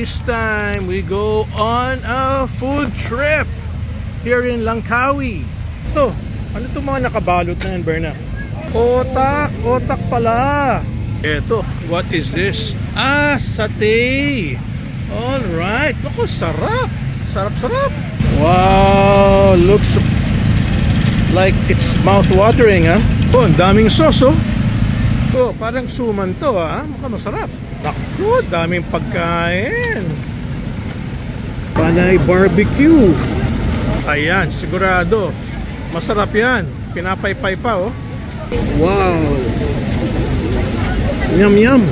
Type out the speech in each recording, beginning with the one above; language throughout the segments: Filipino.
this time we go on a food trip here in Langkawi. Ito, ano itong mga nakabalot na yan, Berna? Otak, otak pala. Ito, what is this? Ah, satay. Alright, naku, sarap. Sarap-sarap. Wow, looks like it's mouth-watering, ha? Oh, ang daming sauce, oh. Oh, parang suman to, ha? Mukhang masarap. Naku, daming pagkain. Panay barbecue. Ayan, sigurado masarap yan. Pinapaypay pa, oh. Wow. Yum, yum.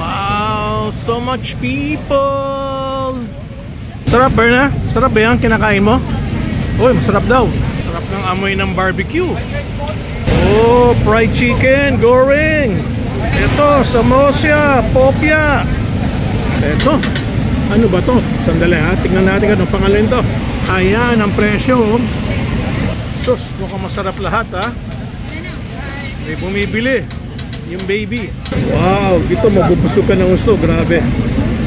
Wow, so much people. Sarap, Berna? Sarap ba yan? Kinakain mo? Uy, masarap daw. Sarap ng amoy ng barbecue. Oh, fried chicken, goreng. Ito, samosa, popya. Ito, ano ba to? Sandali, ha? Tingnan natin anong pangalan to. Ayan, ang presyo. Sus, mukhang masarap lahat, ha? May bumibili. Yung baby. Wow, dito mabubusog ka ng gusto. Grabe.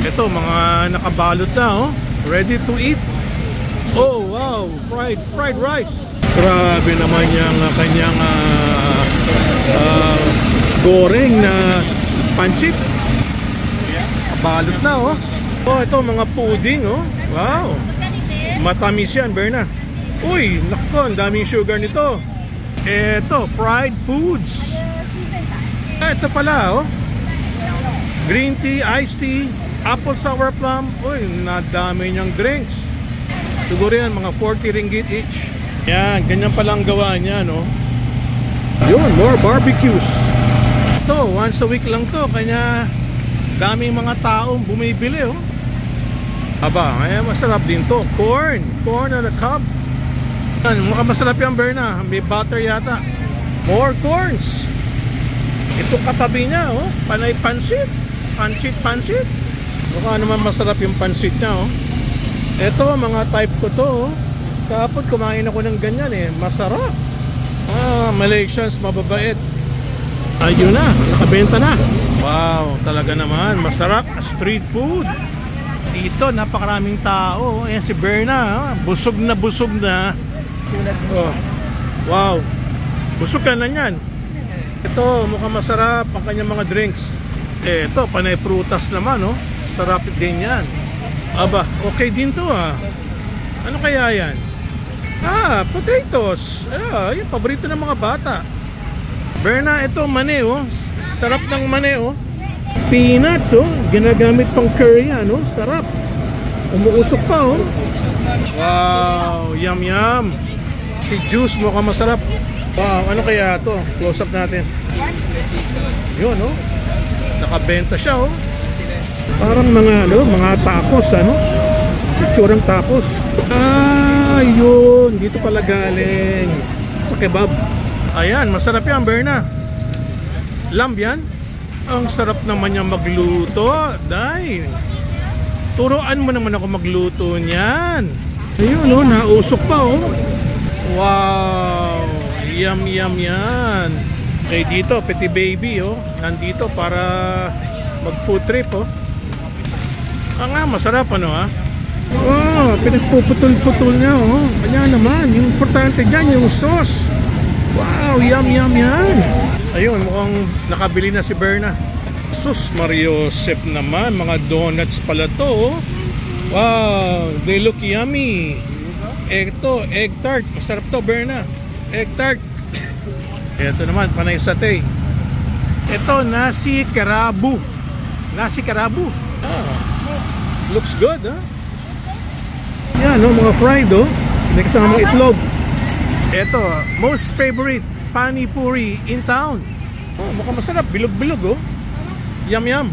Ito, mga nakabalot na, oh. Ready to eat. Oh, wow, fried rice. Grabe naman yung kanyang goreng na pancit. Kabalot na, oh. Oh, ito mga pudding, oh. Wow. Matamis yan, Berna. Uy, naku, ang daming sugar nito. Ito, fried foods. Ito pala, oh. Green tea, iced tea, apple sour plum. Uy, nadami niyang drinks. Siguro yan, mga 40 ringgit each. Yan, ganyan palang gawa niya, no? Yun, more barbecues. Ito, once a week lang to. Kanya daming mga taong bumibili, oh. Aba, ay masarap din to. Corn on the cob. Mukhang masarap yan, Berna. May butter yata. More corns. Ito katabi niya, oh. Panay pansit. Pansit. Mukha naman masarap yung pansit niya, oh. Ito, mga type ko to, oh. Kapag kumain ako ng ganyan, eh. Masarap. Ah, Malaysians, mababait. Ayun na, nakabenta na. Wow, talaga naman. Masarap. Street food. Dito, napakaraming tao. Ayan si Berna, busog na busog na. Oh. Wow. Busog ka na yan. Ito, mukhang masarap ang kanyang mga drinks. Ito, panay prutas naman, oh. Sarap din yan. Aba, okay din to, ah. Ano kaya yan? Ah, potatoes. Yung paborito ng mga bata. Berna, ito mani, oh. Sarap ng mani, oh. Peanuts, oh. Ginagamit pang curry, ano. Sarap. Umuusok pa, oh. Wow, yum yum. Si juice mukhang masarap. Wow, ano kaya to? Close up natin. Yun, oh. Nakabenta siya, oh. Parang mga, ano, mga tacos, ano. Itsurang tacos. Ah, yun. Dito pala galing. Sa kebab. Ayan, masarap yan, Berna. Lamb yan. Ang sarap naman niya magluto. Dahil turuan mo naman ako magluto niyan. Ayun, oh, nausok pa, oh. Wow, yum yum yan. Okay, dito, petit baby, oh. Nandito para mag food trip, oh. Nga, masarap, ano, ha? Oh, pinagpuputol-putol niya, oh. Kanya naman, yung importante dyan, yung sauce. Wow, yum yum yan. Ayun, mukhang nakabili na si Berna. Sus, Mariosep naman. Mga donuts pala to, oh. Wow, they look yummy. Ito, egg tart. Masarap to, Berna. Egg tart. Ito naman, panay satay. Ito, nasi kerabu. Nasi kerabu. Ah, looks good, huh? Yan, no, mga fried, oh. May kasamang itlog. Ito, most favorite pani puri in town. Oh, mukhang masarap, bilog-bilog, oh. Yum yum.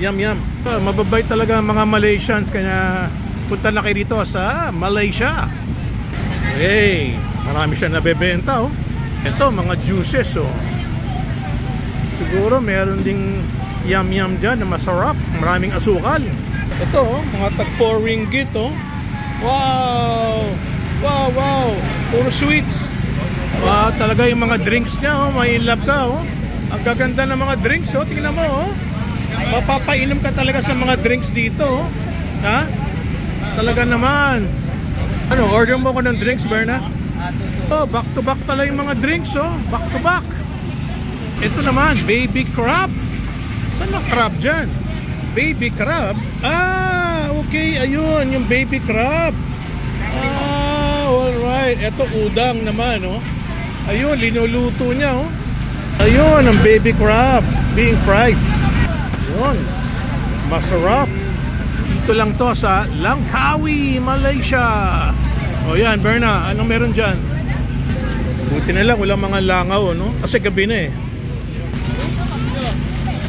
Yum yum. Mababait talaga mga Malaysians, kaya punta na kayo dito sa Malaysia. Hey, marami siya nabebenta, oh. Ito, mga juices, oh. Siguro meron ding yum yum dyan na masarap. Maraming asukal. Ito, oh, mga tag 4 ringgit, oh. Wow. Wow, wow. Puro sweets. Wow, talaga yung mga drinks niya, oh. May love ka, oh. Ang gaganda ng mga drinks, oh. Tingnan mo, oh. Mapapainom ka talaga sa mga drinks dito, oh. Ha? Talaga naman. Ano, order mo ko ng drinks, Berna? Oh, back to back pala yung mga drinks, oh. Back to back. Ito naman, baby crab. Saan na crab dyan? Baby crab? Ah, okay, ayun, yung baby crab. Ah, alright. Ito, udang naman, oh. Ayun, linuluto niya, oh. Ayun, ang baby crab being fried. Ayun, masarap. Dito lang to sa Langkawi, Malaysia. O yan, Berna, anong meron dyan? Buti na lang, walang mga langaw, no? Kasi gabi na eh.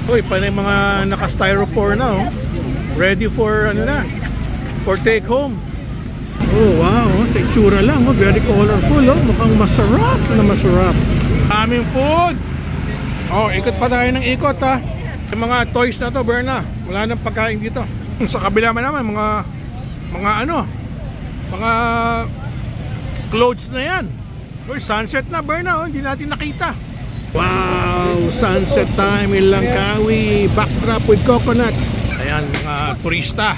Uy, panay mga naka-styrofoam na, oh. Ready for, ano na, for take home. Oh, wow, sa itsura lang, oh. Very colorful, oh. Mukhang masarap na masarap. Aming food. Oh, ikot pa tayo ng ikot, ha. Yung mga toys na to, Berna, wala nang pagkain dito. Sa kabila naman, mga clothes na yan. Uy, sunset na, Berna, oh. Hindi natin nakita. Wow, sunset time in Langkawi. Backdrop with coconuts. Ayan, mga turista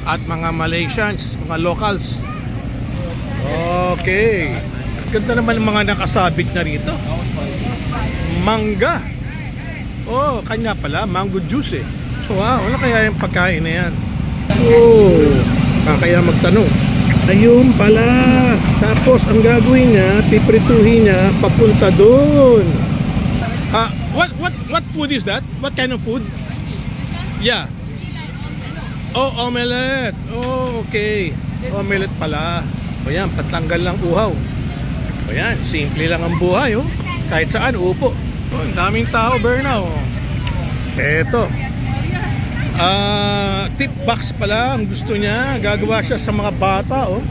at mga Malaysians, mga locals. Okay. Ganda naman ang mga nakasabit na rito. Mangga. Oh, kanya pala, mango juice eh. Wow, ano kaya yung pagkain na yan? Oh, kaya magtanong. Ayun pala. Tapos ang gagawin niya, piprituhin niya papunta doon. What food is that? What kind of food? Yeah. Oh, omelette. Oh, okay. Omelette pala. O yan, patanggal lang uhaw. O yan, simple lang ang buhay, oh. Kahit saan, upo. Oh, ang daming tao, Berna, oh. Eto. Tip box pala ang gusto niya. Gagawa siya sa mga bata, oh.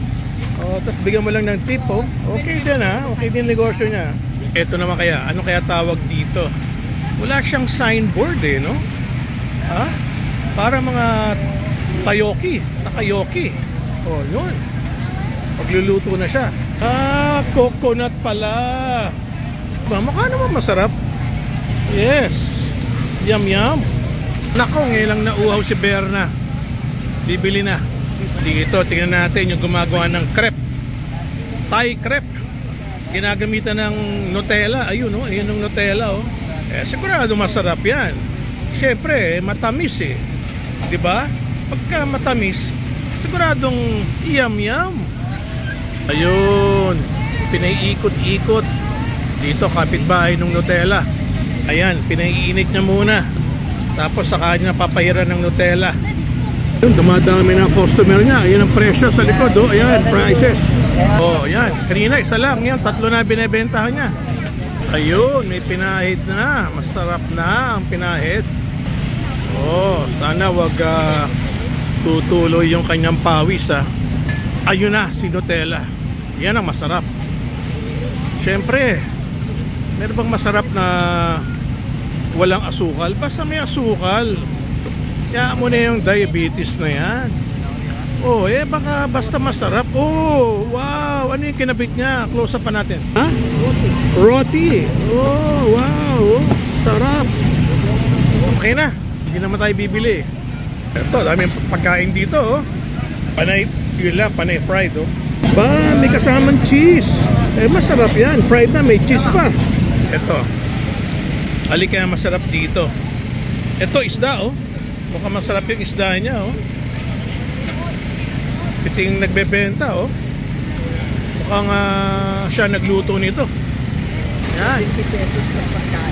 Oh, tapos bigyan mo lang ng tip, oh. Okay din, ha. Okay din negosyo niya. Ito naman kaya, ano kaya tawag dito? Wala siyang signboard, eh, no? Ha? Para mga takayoki. Oh, yun. Pagluluto na siya. Ah, coconut pala. Mukha naman masarap. Yes. Yum yum. Nako, ngayon lang nauhaw si Berna. Bibili na. Dito, tingnan natin yung gumagawa ng crepe. Thai crepe. Ginagamitan ng Nutella. Ayun, oh. Ayun yung Nutella, oh. Eh, sigurado masarap yan. Siyempre, matamis eh. Diba? Pagka matamis, siguradong yum-yum. Ayun. Pinaiikot-ikot. Dito, kapitbahay ng Nutella. Ayan, pinaiinit niya muna. Tapos saka niya papahiran ng Nutella. Yun, dumadami na customer niya. Ayan ang presyo sa likod, oh. Ayan, prices. Oh, ayan. Kanina, isa lang. Yan, 3 na binibentahan niya. Ayun, may pinahid na. Masarap na ang pinahid. Oh, sana wag tutuloy yung kanyang pawis, ha. Ayun na, si Nutella. Yan ang masarap. Siyempre, meron bang masarap na walang asukal? Basta may asukal. Kaya mo na yung diabetes na yan. Oh, eh baka basta masarap. Oh, wow. Ano yung kinabit niya? Close up pa natin. Ha? Roti. Oh, wow. Sarap. Okay na. Hindi naman tayo bibili. Ito, dami pagkain dito, oh. Panay, yun lang, panay fried, oh. Ba, may kasamang cheese. Eh, masarap yan. Fried na, may cheese pa. Ito. Halika na masarap dito. Ito, isda, oh. Mukhang masarap yung isda niya, oh. Piting nagbebenta, oh. Mukhang siya nagluto nito. Yan.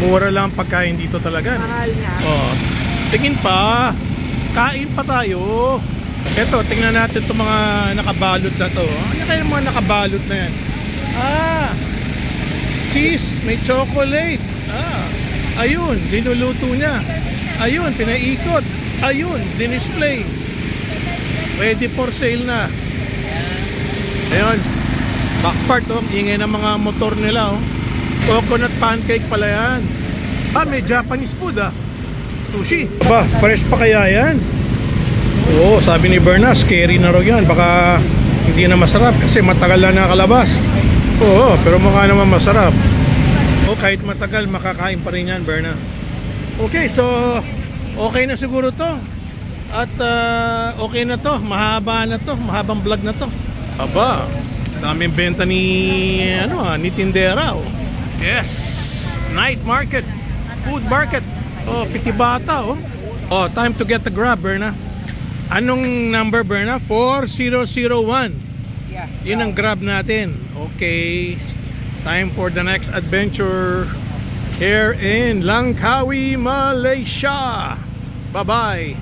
Mura lang pagkain dito talaga. Mahal nga. Oh. Tingin pa. Kain pa tayo. Ito, tingnan natin itong mga nakabalot na to. Ano kaya mga nakabalot na yan? Ah, cheese, may chocolate. Ah, ayun, linuluto niya. Ayun, pinaikot. Ayun, dinisplay. Ready for sale na. Ayun, back part, oh. Ingay ng mga motor nila, oh. Coconut pancake pala yan. Ah, may Japanese food, ah. Sushi. Ba, fresh pa kaya yan? Oo, sabi ni Berna, scary na raw yan. Baka hindi na masarap kasi matagal na nakalabas. Oo, pero mukha naman masarap. O, kahit matagal, makakain pa rin yan, Berna. Okay, so okay na siguro to. At okay na to, mahaba na to, mahabang vlog na to. Aba, daming benta ni ni tindera. Oh. Yes, night market, food market. Oh, pitibata. Oh, time to get the grab, Berna. Anong number, Berna? 4001. Yeah. Yun ang grab natin. Okay, time for the next adventure here in Langkawi, Malaysia. Bye-bye.